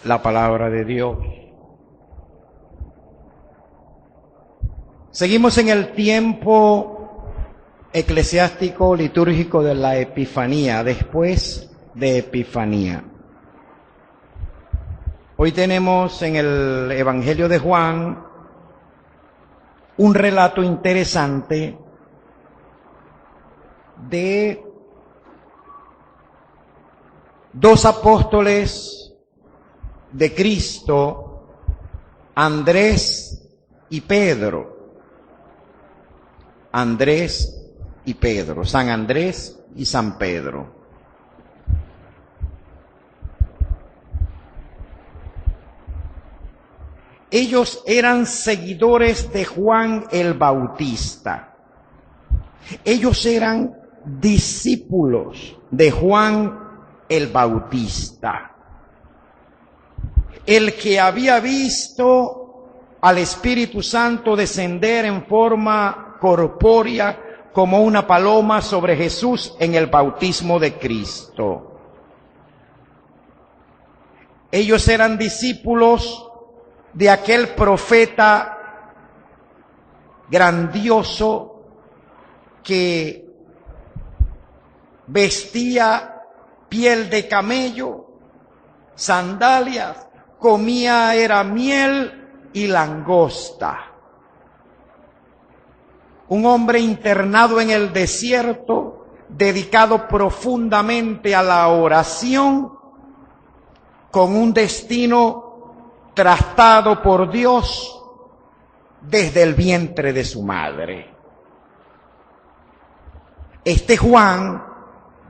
la palabra de Dios. Seguimos en el tiempo eclesiástico litúrgico de la Epifanía, después de Epifanía. Hoy tenemos en el Evangelio de Juan un relato interesante de dos apóstoles de Cristo, Andrés y Pedro. Andrés y Pedro, San Andrés y San Pedro. Ellos eran seguidores de Juan el Bautista. Ellos eran discípulos de Juan el Bautista, el que había visto al Espíritu Santo descender en forma corpórea como una paloma sobre Jesús en el bautismo de Cristo. Ellos eran discípulos de aquel profeta grandioso que vestía piel de camello, sandalias, comía era miel y langosta. Un hombre internado en el desierto, dedicado profundamente a la oración, con un destino trazado por Dios desde el vientre de su madre. Este Juan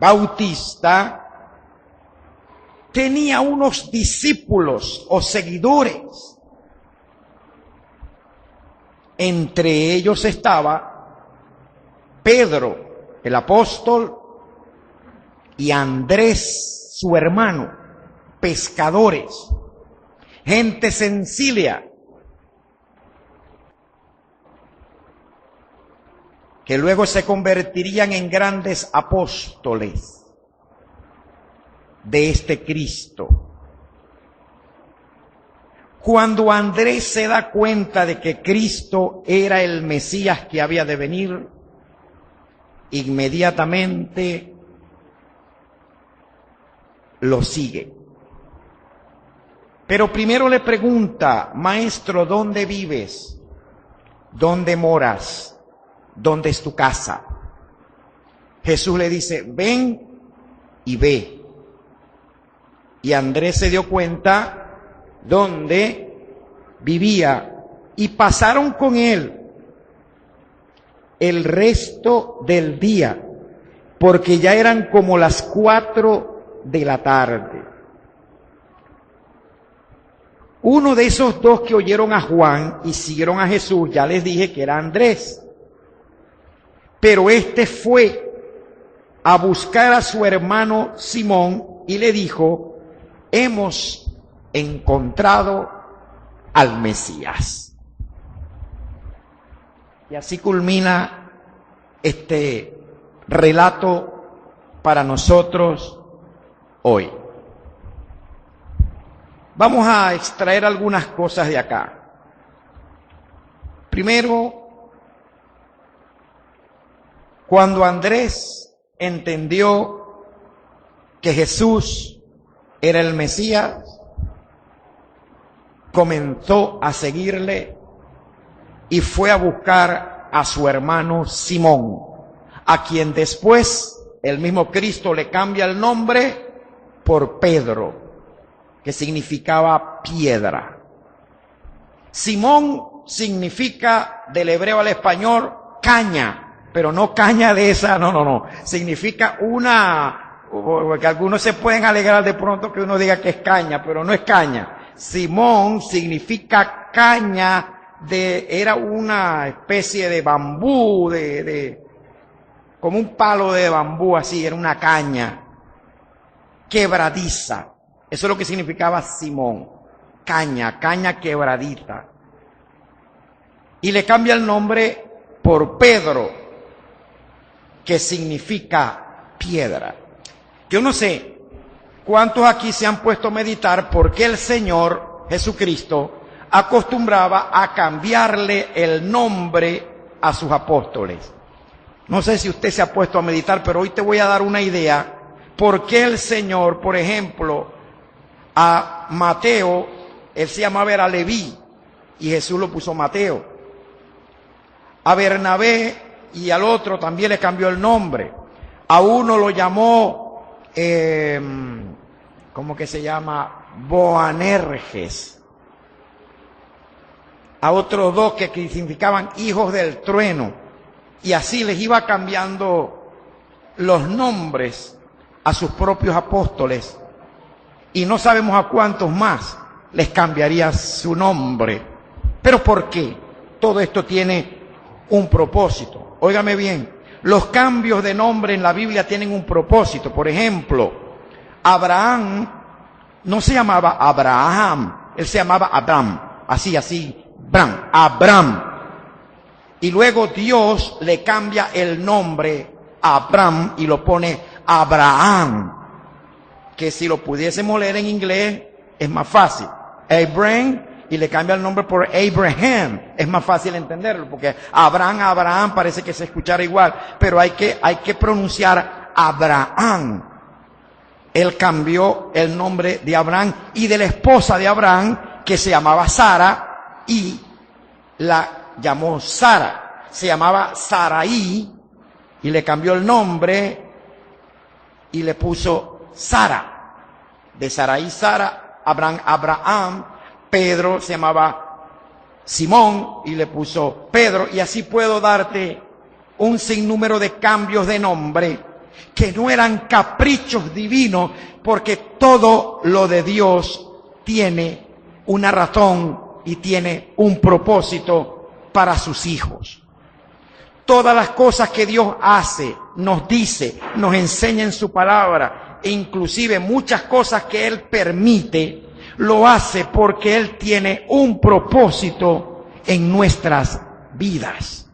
Bautista tenía unos discípulos o seguidores. Entre ellos estaba Pedro, el apóstol, y Andrés, su hermano, pescadores, gente sencilla, que luego se convertirían en grandes apóstoles de este Cristo. Cuando Andrés se da cuenta de que Cristo era el Mesías que había de venir, inmediatamente lo sigue. Pero primero le pregunta: Maestro, ¿dónde vives? ¿Dónde moras? ¿Dónde es tu casa? Jesús le dice: ven y ve. Y Andrés se dio cuenta dónde vivía y pasaron con él el resto del día, porque ya eran como las 4 de la tarde. Uno de esos dos que oyeron a Juan y siguieron a Jesús, ya les dije que era Andrés. Pero este fue a buscar a su hermano Simón y le dijo: hemos encontrado al Mesías. Y así culmina este relato para nosotros hoy. Vamos a extraer algunas cosas de acá. Primero, cuando Andrés entendió que Jesús era el Mesías, comenzó a seguirle y fue a buscar a su hermano Simón, a quien después el mismo Cristo le cambia el nombre por Pedro, que significaba piedra. Simón significa, del hebreo al español, caña, pero no caña de esa, no. Significa porque algunos se pueden alegrar de pronto que uno diga que es caña, pero no es caña. Simón significa caña era una especie de bambú, como un palo de bambú así, era una caña quebradiza. Eso es lo que significaba Simón, caña quebradita. Y le cambia el nombre por Pedro, que significa piedra. Yo no sé ¿Cuántos aquí se han puesto a meditar por qué el Señor Jesucristo acostumbraba a cambiarle el nombre a sus apóstoles? No sé si usted se ha puesto a meditar, pero hoy te voy a dar una idea. ¿Por qué el Señor, por ejemplo, a Mateo, él se llamaba era Leví, y Jesús lo puso Mateo? A Bernabé y al otro también le cambió el nombre. A uno lo llamó, ¿cómo que se llama? Boanerges. A otros dos que significaban hijos del trueno. Y así les iba cambiando los nombres a sus propios apóstoles, y no sabemos a cuántos más les cambiaría su nombre. ¿Pero por qué? Todo esto tiene un propósito. Óigame bien, los cambios de nombre en la Biblia tienen un propósito. Por ejemplo, Abraham no se llamaba Abraham, él se llamaba Abram, así, Abram. Y luego Dios le cambia el nombre a Abram y lo pone Abraham, que si lo pudiésemos leer en inglés es más fácil. Abraham, y le cambia el nombre por Abraham, es más fácil entenderlo, porque Abraham parece que se escuchara igual, pero hay que pronunciar Abraham. Él cambió el nombre de Abraham y de la esposa de Abraham, que se llamaba Sara, y la llamó Sara. Se llamaba Sarai y le cambió el nombre y le puso Sara. De Sarai, Sara, Abraham. Pedro se llamaba Simón y le puso Pedro. Y así puedo darte un sinnúmero de cambios de nombre que no eran caprichos divinos, porque todo lo de Dios tiene una razón y tiene un propósito para sus hijos. Todas las cosas que Dios hace, nos dice, nos enseña en su palabra, e inclusive muchas cosas que Él permite, lo hace porque Él tiene un propósito en nuestras vidas.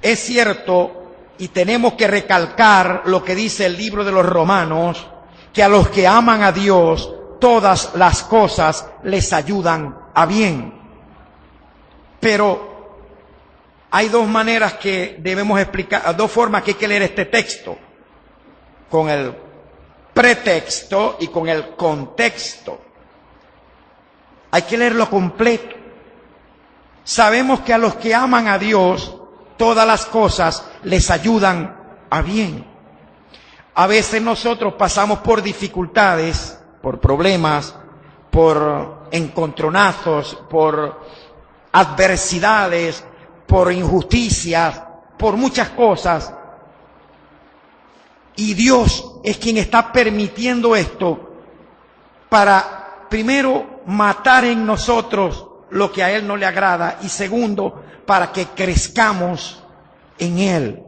Es cierto, y tenemos que recalcar lo que dice el libro de los Romanos, que a los que aman a Dios, todas las cosas les ayudan a bien. Pero hay dos maneras que debemos explicar, dos formas que hay que leer este texto, con el pretexto y con el contexto. Hay que leerlo completo. Sabemos que a los que aman a Dios, todas las cosas les ayudan a bien. A veces nosotros pasamos por dificultades, por problemas, por encontronazos, por adversidades, por injusticias, por muchas cosas. Y Dios es quien está permitiendo esto para, primero, matar en nosotros lo que a Él no le agrada, y segundo, para que crezcamos en Él,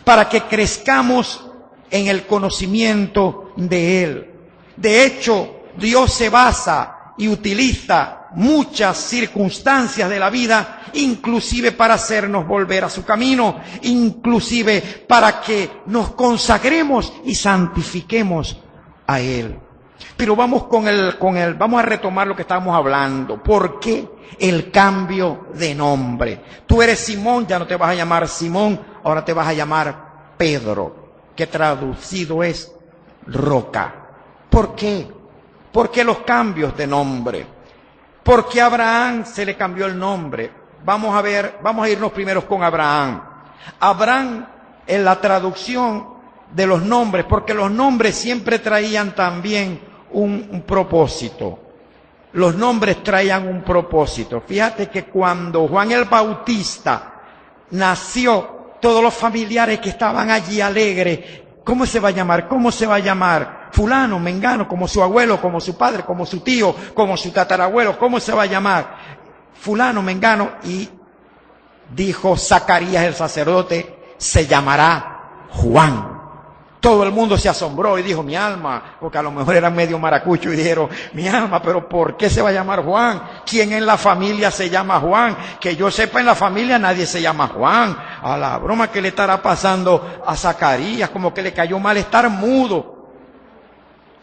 para que crezcamos en el conocimiento de Él. De hecho, Dios se basa y utiliza muchas circunstancias de la vida, inclusive para hacernos volver a su camino, inclusive para que nos consagremos y santifiquemos a Él. Pero vamos vamos a retomar lo que estábamos hablando. ¿Por qué el cambio de nombre? Tú eres Simón, ya no te vas a llamar Simón, ahora te vas a llamar Pedro, que traducido es roca. ¿Por qué? ¿Por qué los cambios de nombre? Porque a Abraham se le cambió el nombre. Vamos a irnos primero con Abraham. Abraham, en la traducción de los nombres, porque los nombres siempre traían también un propósito. Los nombres traían un propósito. Fíjate que cuando Juan el Bautista nació, todos los familiares que estaban allí alegres, ¿cómo se va a llamar? ¿Cómo se va a llamar? Fulano, mengano, como su abuelo, como su padre, como su tío, como su tatarabuelo, ¿cómo se va a llamar? Fulano, mengano. Y dijo Zacarías el sacerdote, se llamará Juan. Todo el mundo se asombró y dijo, mi alma, porque a lo mejor eran medio maracucho, y dijeron, mi alma, pero ¿por qué se va a llamar Juan? ¿Quién en la familia se llama Juan? Que yo sepa, en la familia nadie se llama Juan. A la broma que le estará pasando a Zacarías, como que le cayó mal estar mudo.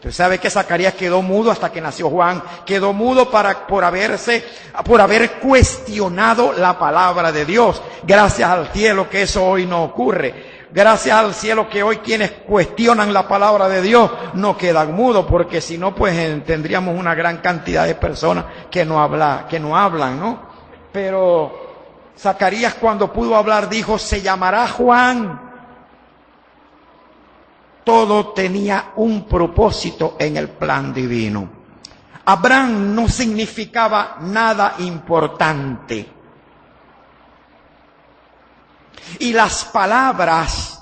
Usted sabe que Zacarías quedó mudo hasta que nació Juan. Quedó mudo por haber cuestionado la palabra de Dios. Gracias al cielo que eso hoy no ocurre. Gracias al cielo que hoy quienes cuestionan la palabra de Dios no quedan mudos, porque si no, pues tendríamos una gran cantidad de personas que no hablan, ¿no? Pero Zacarías, cuando pudo hablar, dijo: se llamará Juan. Todo tenía un propósito en el plan divino. Abraham no significaba nada importante. Y las palabras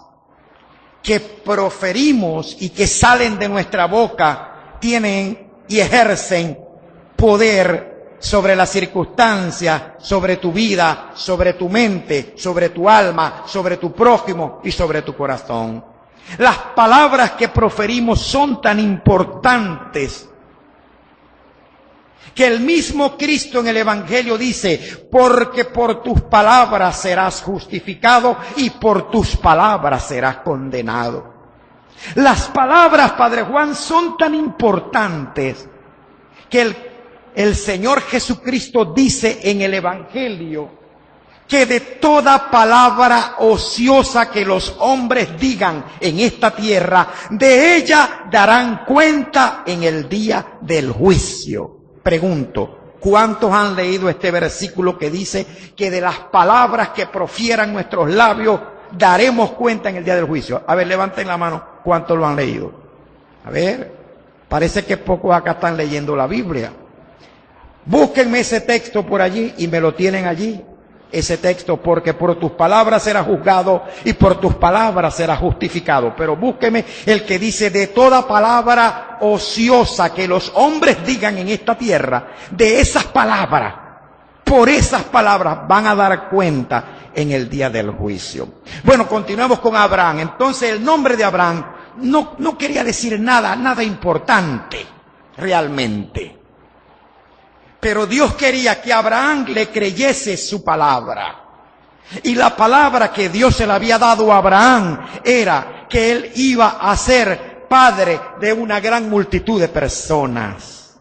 que proferimos y que salen de nuestra boca tienen y ejercen poder sobre las circunstancias, sobre tu vida, sobre tu mente, sobre tu alma, sobre tu prójimo y sobre tu corazón. Las palabras que proferimos son tan importantes que el mismo Cristo en el Evangelio dice: porque por tus palabras serás justificado y por tus palabras serás condenado. Las palabras, Padre Juan, son tan importantes que el Señor Jesucristo dice en el Evangelio que de toda palabra ociosa que los hombres digan en esta tierra, de ella darán cuenta en el día del juicio. Pregunto, ¿cuántos han leído este versículo que dice que de las palabras que profieran nuestros labios daremos cuenta en el día del juicio? A ver, levanten la mano, ¿cuántos lo han leído? A ver, parece que pocos acá están leyendo la Biblia. Búsquenme ese texto por allí y me lo tienen allí. Ese texto: porque por tus palabras serás juzgado y por tus palabras serás justificado. Pero búsqueme el que dice: de toda palabra ociosa que los hombres digan en esta tierra, de esas palabras, por esas palabras van a dar cuenta en el día del juicio. Bueno, continuemos con Abraham. Entonces el nombre de Abraham no quería decir nada importante realmente. Pero Dios quería que Abraham le creyese su palabra. Y la palabra que Dios se le había dado a Abraham era que él iba a ser padre de una gran multitud de personas.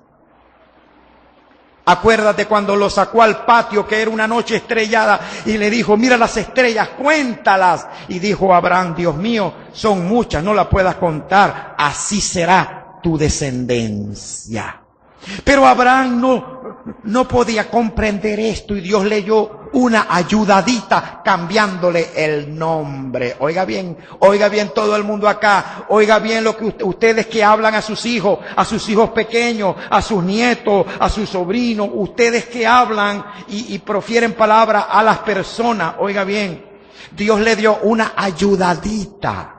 Acuérdate cuando lo sacó al patio, que era una noche estrellada, y le dijo: mira las estrellas, cuéntalas. Y dijo Abraham: Dios mío, son muchas, no las puedas contar. Así será tu descendencia. Pero Abraham no podía comprender esto, y Dios le dio una ayudadita cambiándole el nombre. Oiga bien todo el mundo acá, oiga bien lo que ustedes que hablan a sus hijos pequeños, a sus nietos, a sus sobrinos, ustedes que hablan y profieren palabras a las personas, oiga bien, Dios le dio una ayudadita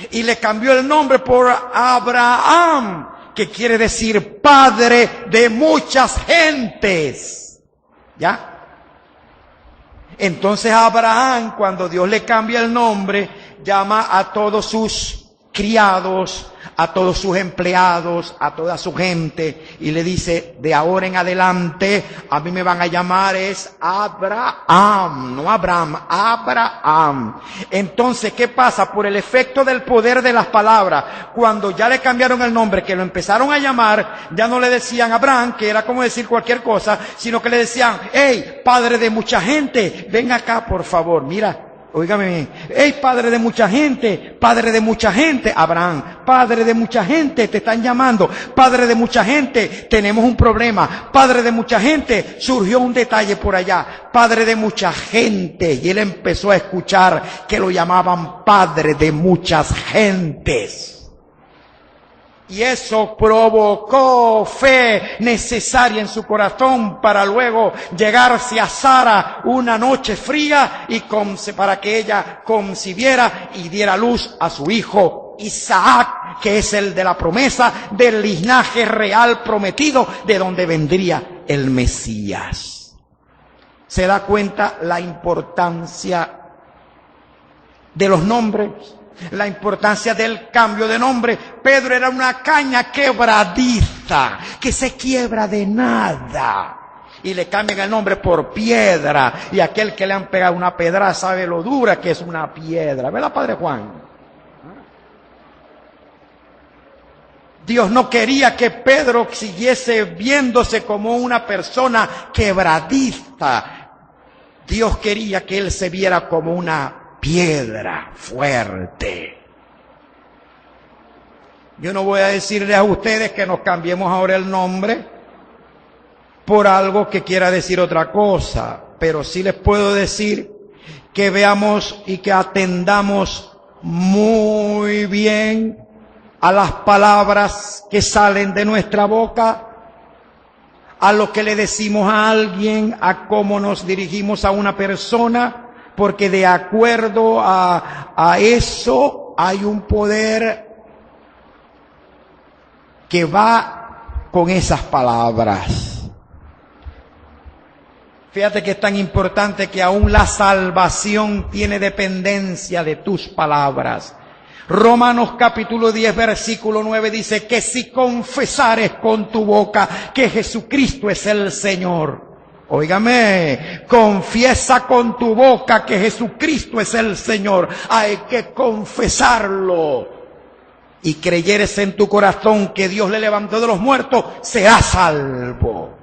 y le cambió el nombre por Abraham, que quiere decir padre de muchas gentes. ¿Ya? Entonces Abraham, cuando Dios le cambia el nombre, llama a todos sus criados, a todos sus empleados, a toda su gente, y le dice: de ahora en adelante a mí me van a llamar es Abraham, no Abraham, Abraham. Entonces, ¿qué pasa? Por el efecto del poder de las palabras, cuando ya le cambiaron el nombre, que lo empezaron a llamar, ya no le decían Abraham, que era como decir cualquier cosa, sino que le decían: hey, padre de mucha gente, ven acá por favor, mira. Óigame bien, hey, padre de mucha gente, Abraham, padre de mucha gente, te están llamando, padre de mucha gente, tenemos un problema, padre de mucha gente, surgió un detalle por allá, padre de mucha gente, y él empezó a escuchar que lo llamaban padre de muchas gentes. Y eso provocó fe necesaria en su corazón para luego llegarse a Sara una noche fría y para que ella concibiera y diera luz a su hijo Isaac, que es el de la promesa del linaje real prometido de donde vendría el Mesías. ¿Se da cuenta la importancia de los nombres? La importancia del cambio de nombre. Pedro era una caña quebradiza, que se quiebra de nada. Y le cambian el nombre por piedra. Y aquel que le han pegado una pedra sabe lo dura que es una piedra. ¿Verdad, Padre Juan? Dios no quería que Pedro siguiese viéndose como una persona quebradiza. Dios quería que él se viera como una piedra fuerte. Yo no voy a decirles a ustedes que nos cambiemos ahora el nombre por algo que quiera decir otra cosa, pero sí les puedo decir que veamos y que atendamos muy bien a las palabras que salen de nuestra boca, a lo que le decimos a alguien, a cómo nos dirigimos a una persona, porque de acuerdo a eso hay un poder que va con esas palabras. Fíjate que es tan importante que aún la salvación tiene dependencia de tus palabras. Romanos capítulo 10 versículo 9 dice que si confesares con tu boca que Jesucristo es el Señor. Óigame, confiesa con tu boca que Jesucristo es el Señor. Hay que confesarlo. Y creyeres en tu corazón que Dios le levantó de los muertos, serás salvo.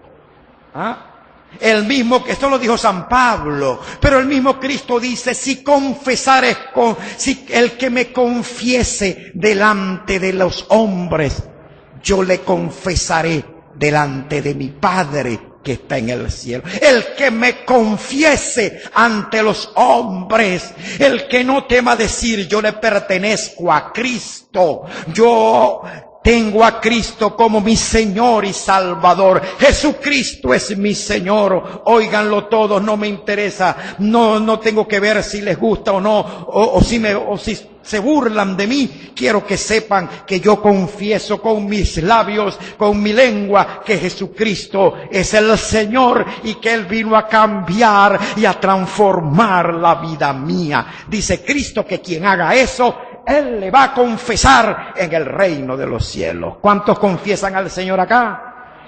¿Ah? El mismo, esto lo dijo San Pablo, pero el mismo Cristo dice, si confesares, si el que me confiese delante de los hombres, yo le confesaré delante de mi Padre que está en el cielo. El que me confiese ante los hombres, el que no tema decir yo le pertenezco a Cristo, yo tengo a Cristo como mi Señor y Salvador. Jesucristo es mi Señor. Óiganlo todos, no me interesa. No tengo que ver si les gusta o no, o si se burlan de mí. Quiero que sepan que yo confieso con mis labios, con mi lengua, que Jesucristo es el Señor y que Él vino a cambiar y a transformar la vida mía. Dice Cristo que quien haga eso, Él le va a confesar en el reino de los cielos. ¿Cuántos confiesan al Señor acá?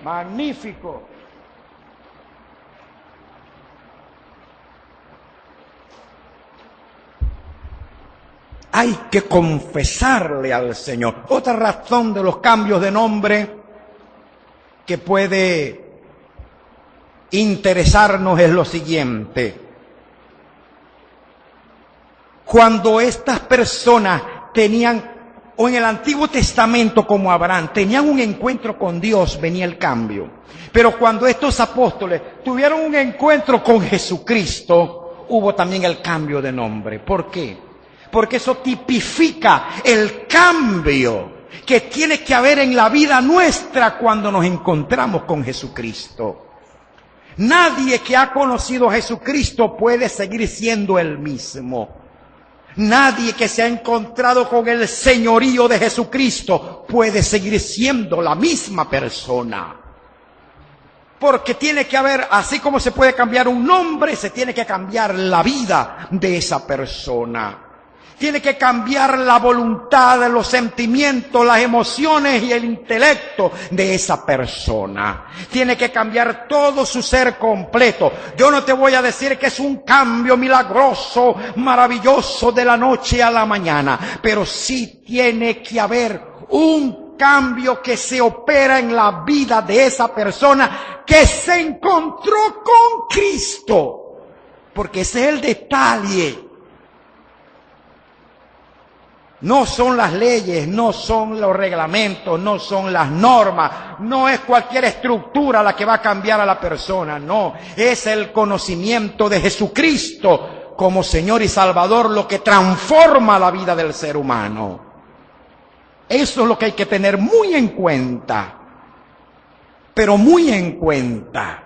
Magnífico. Hay que confesarle al Señor. Otra razón de los cambios de nombre que puede interesarnos es lo siguiente. Cuando estas personas tenían, o en el Antiguo Testamento como Abraham, tenían un encuentro con Dios, venía el cambio. Pero cuando estos apóstoles tuvieron un encuentro con Jesucristo, hubo también el cambio de nombre. ¿Por qué? Porque eso tipifica el cambio que tiene que haber en la vida nuestra cuando nos encontramos con Jesucristo. Nadie que ha conocido a Jesucristo puede seguir siendo el mismo. Nadie que se ha encontrado con el señorío de Jesucristo puede seguir siendo la misma persona. Porque tiene que haber, así como se puede cambiar un nombre, se tiene que cambiar la vida de esa persona. Tiene que cambiar la voluntad, los sentimientos, las emociones y el intelecto de esa persona. Tiene que cambiar todo su ser completo. Yo no te voy a decir que es un cambio milagroso, maravilloso de la noche a la mañana, pero sí tiene que haber un cambio que se opera en la vida de esa persona que se encontró con Cristo. Porque ese es el detalle. No son las leyes, no son los reglamentos, no son las normas, no es cualquier estructura la que va a cambiar a la persona, no. Es el conocimiento de Jesucristo como Señor y Salvador lo que transforma la vida del ser humano. Eso es lo que hay que tener muy en cuenta, pero muy en cuenta.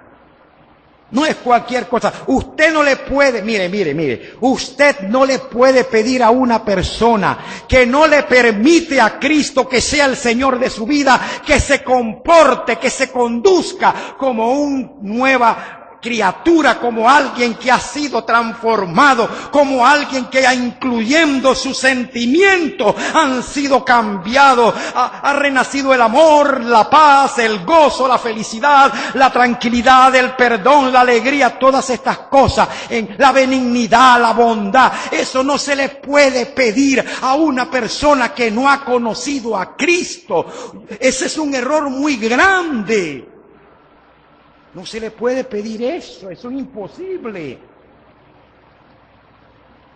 No es cualquier cosa. Usted no le puede, mire, usted no le puede pedir a una persona que no le permite a Cristo que sea el Señor de su vida, que se comporte, que se conduzca como criatura, como alguien que ha sido transformado, como alguien que incluyendo sus sentimientos han sido cambiados, ha renacido el amor, la paz, el gozo, la felicidad, la tranquilidad, el perdón, la alegría, todas estas cosas, en la benignidad, la bondad. Eso no se le puede pedir a una persona que no ha conocido a Cristo. Ese es un error muy grande. No se le puede pedir eso es imposible.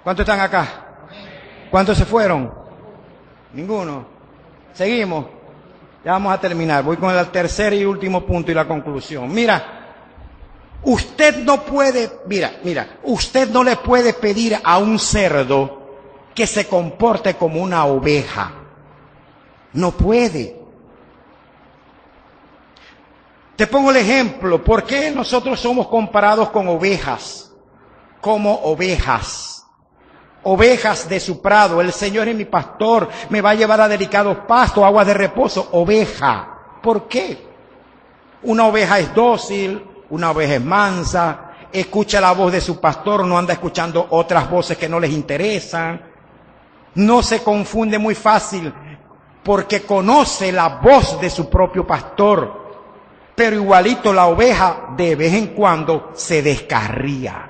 ¿Cuántos están acá? ¿Cuántos se fueron? Ninguno. Seguimos. Ya vamos a terminar. Voy con el tercer y último punto y la conclusión. Usted no le puede pedir a un cerdo que se comporte como una oveja. No puede. Te pongo el ejemplo. ¿Por qué nosotros somos comparados con ovejas? Como ovejas. Ovejas de su prado. El Señor es mi pastor. Me va a llevar a delicados pastos, aguas de reposo. Oveja. ¿Por qué? Una oveja es dócil. Una oveja es mansa. Escucha la voz de su pastor. No anda escuchando otras voces que no les interesan. No se confunde muy fácil porque conoce la voz de su propio pastor. Pero igualito la oveja de vez en cuando se descarría.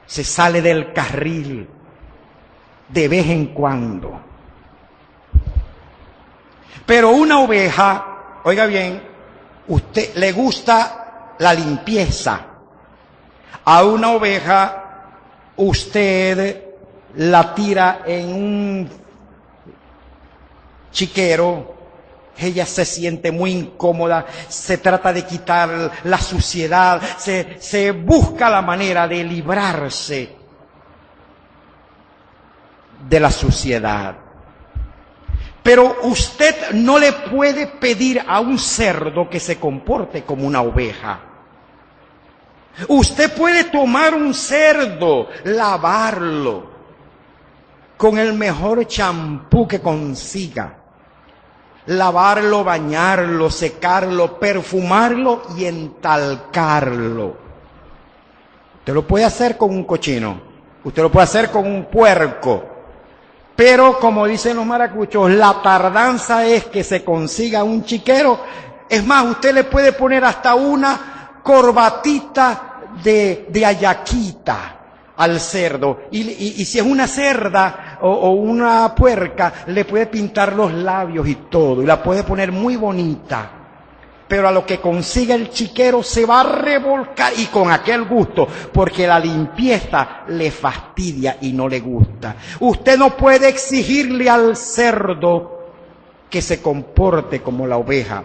Se sale del carril de vez en cuando. Pero una oveja, oiga bien, usted le gusta la limpieza. A una oveja usted la tira en un chiquero. Ella se siente muy incómoda, se trata de quitar la suciedad, se busca la manera de librarse de la suciedad. Pero usted no le puede pedir a un cerdo que se comporte como una oveja. Usted puede tomar un cerdo, lavarlo con el mejor champú que consiga. Lavarlo, bañarlo, secarlo, perfumarlo y entalcarlo. Usted lo puede hacer con un cochino, usted lo puede hacer con un puerco, pero como dicen los maracuchos, la tardanza es que se consiga un chiquero. Es más, usted le puede poner hasta una corbatita de ayaquita al cerdo, y si es una cerda o una puerca, le puede pintar los labios y todo, y la puede poner muy bonita. Pero a lo que consiga el chiquero se va a revolcar, y con aquel gusto, porque la limpieza le fastidia y no le gusta. Usted no puede exigirle al cerdo que se comporte como la oveja.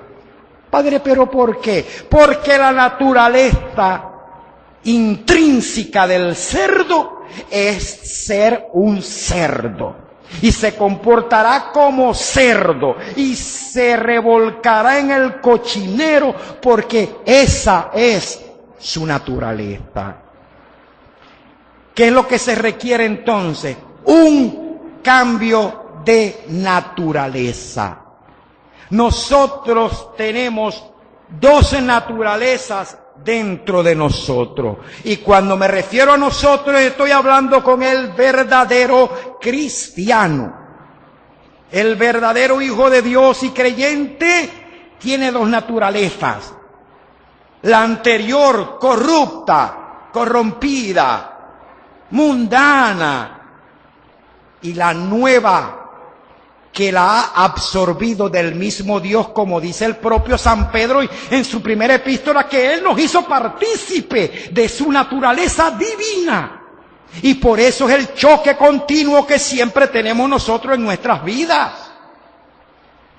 Padre, ¿pero por qué? Porque la naturaleza intrínseca del cerdo es ser un cerdo, y se comportará como cerdo y se revolcará en el cochinero porque esa es su naturaleza. ¿Qué es lo que se requiere entonces? Un cambio de naturaleza. Nosotros tenemos dos naturalezas dentro de nosotros. Y cuando me refiero a nosotros, estoy hablando con el verdadero cristiano. El verdadero hijo de Dios y creyente tiene dos naturalezas. La anterior, corrupta, corrompida, mundana. Y la nueva, que la ha absorbido del mismo Dios, como dice el propio San Pedro en su primera epístola, que Él nos hizo partícipe de su naturaleza divina. Y por eso es el choque continuo que siempre tenemos nosotros en nuestras vidas.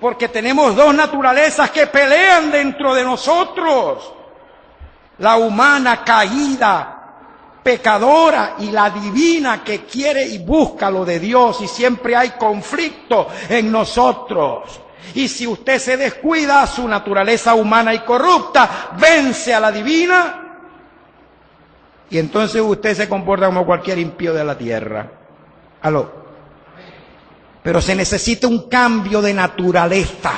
Porque tenemos dos naturalezas que pelean dentro de nosotros. La humana caída, pecadora, y la divina que quiere y busca lo de Dios, y siempre hay conflicto en nosotros. Y si usted se descuida, su naturaleza humana y corrupta vence a la divina, y entonces usted se comporta como cualquier impío de la tierra. ¿Aló? Pero se necesita un cambio de naturaleza.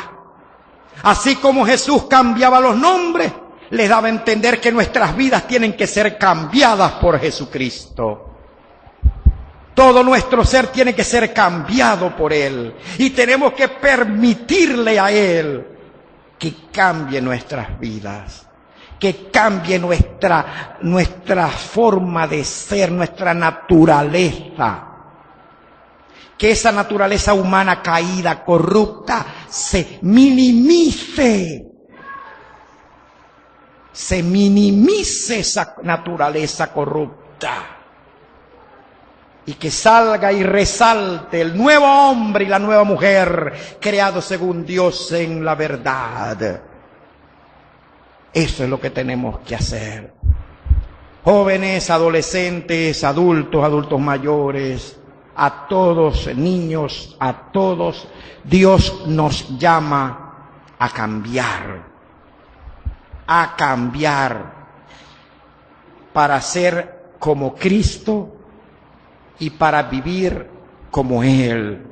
Así como Jesús cambiaba los nombres, les daba a entender que nuestras vidas tienen que ser cambiadas por Jesucristo. Todo nuestro ser tiene que ser cambiado por Él. Y tenemos que permitirle a Él que cambie nuestras vidas. Que cambie nuestra forma de ser, nuestra naturaleza. Que esa naturaleza humana caída, corrupta, se minimice. Se minimice esa naturaleza corrupta. Y que salga y resalte el nuevo hombre y la nueva mujer, creados según Dios en la verdad. Eso es lo que tenemos que hacer. Jóvenes, adolescentes, adultos mayores, a todos, niños, a todos, Dios nos llama a cambiar para ser como Cristo y para vivir como Él.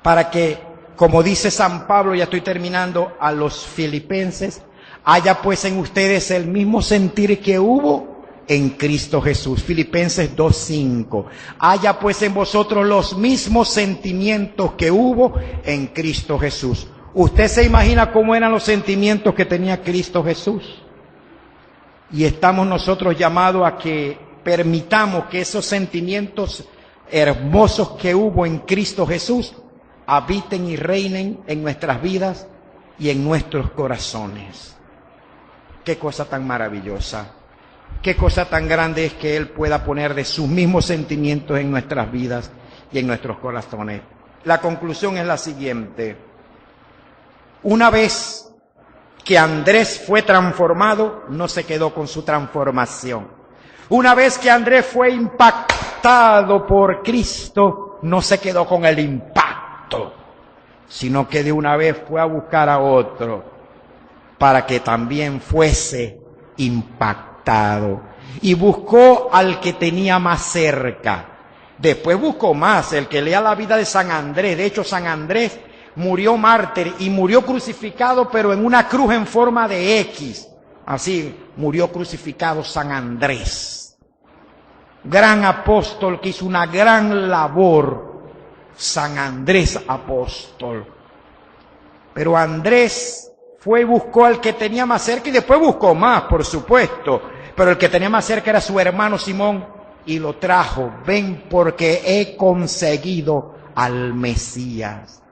Para que, como dice San Pablo, ya estoy terminando, a los filipenses, haya pues en ustedes el mismo sentir que hubo en Cristo Jesús. Filipenses 2:5. Haya pues en vosotros los mismos sentimientos que hubo en Cristo Jesús. ¿Usted se imagina cómo eran los sentimientos que tenía Cristo Jesús? Y estamos nosotros llamados a que permitamos que esos sentimientos hermosos que hubo en Cristo Jesús habiten y reinen en nuestras vidas y en nuestros corazones. Qué cosa tan maravillosa, qué cosa tan grande es que Él pueda poner de sus mismos sentimientos en nuestras vidas y en nuestros corazones. La conclusión es la siguiente. Una vez que Andrés fue transformado, no se quedó con su transformación. Una vez que Andrés fue impactado por Cristo, no se quedó con el impacto, sino que de una vez fue a buscar a otro para que también fuese impactado. Y buscó al que tenía más cerca. Después buscó más, el que lea la vida de San Andrés. De hecho, San Andrés murió mártir y murió crucificado, pero en una cruz en forma de X. Así murió crucificado San Andrés. Gran apóstol que hizo una gran labor. San Andrés apóstol. Pero Andrés fue y buscó al que tenía más cerca y después buscó más, por supuesto. Pero el que tenía más cerca era su hermano Simón y lo trajo. Ven porque he conseguido al Mesías.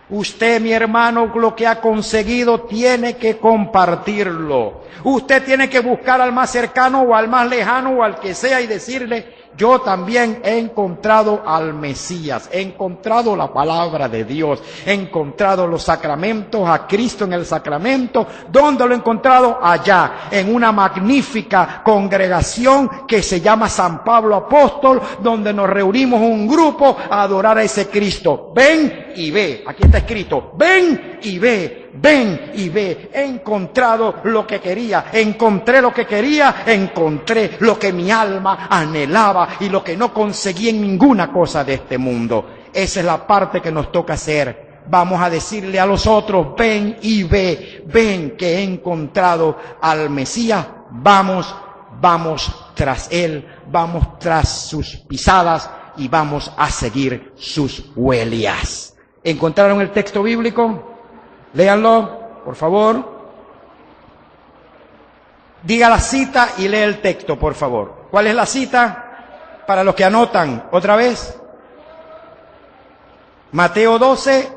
Usted, mi hermano, lo que ha conseguido tiene que compartirlo. Usted tiene que buscar al más cercano o al más lejano o al que sea y decirle, yo también he encontrado al Mesías, he encontrado la palabra de Dios, he encontrado los sacramentos, a Cristo en el sacramento. ¿Dónde lo he encontrado? Allá, en una magnífica congregación que se llama San Pablo Apóstol, donde nos reunimos un grupo a adorar a ese Cristo. Ven y ve, aquí está escrito, ven y ve, ven y ve. He encontrado lo que quería, encontré lo que quería, encontré lo que mi alma anhelaba y lo que no conseguí en ninguna cosa de este mundo. Esa es la parte que nos toca hacer. Vamos a decirle a los otros, ven y ve, ven que he encontrado al Mesías, vamos tras Él, vamos tras sus pisadas y vamos a seguir sus huellas. ¿Encontraron el texto bíblico? Léanlo, por favor. Diga la cita y lee el texto, por favor. ¿Cuál es la cita? Para los que anotan, otra vez. Mateo 12,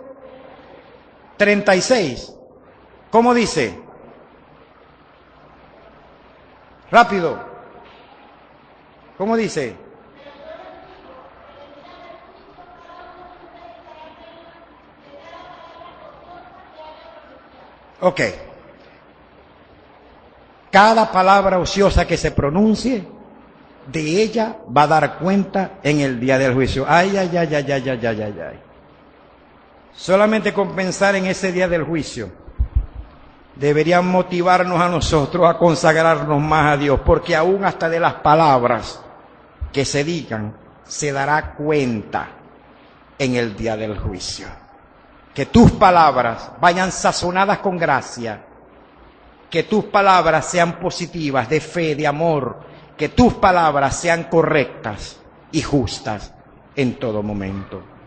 36. ¿Cómo dice? Rápido. ¿Cómo dice? Ok. Cada palabra ociosa que se pronuncie, de ella va a dar cuenta en el día del juicio. Ay, ay, ay, ay, ay, ay, ay, ay, ay. Solamente con pensar en ese día del juicio, deberían motivarnos a nosotros a consagrarnos más a Dios, porque aún hasta de las palabras que se digan, se dará cuenta en el día del juicio. Que tus palabras vayan sazonadas con gracia que tus palabras sean positivas, de fe, de amor, que tus palabras sean correctas y justas en todo momento.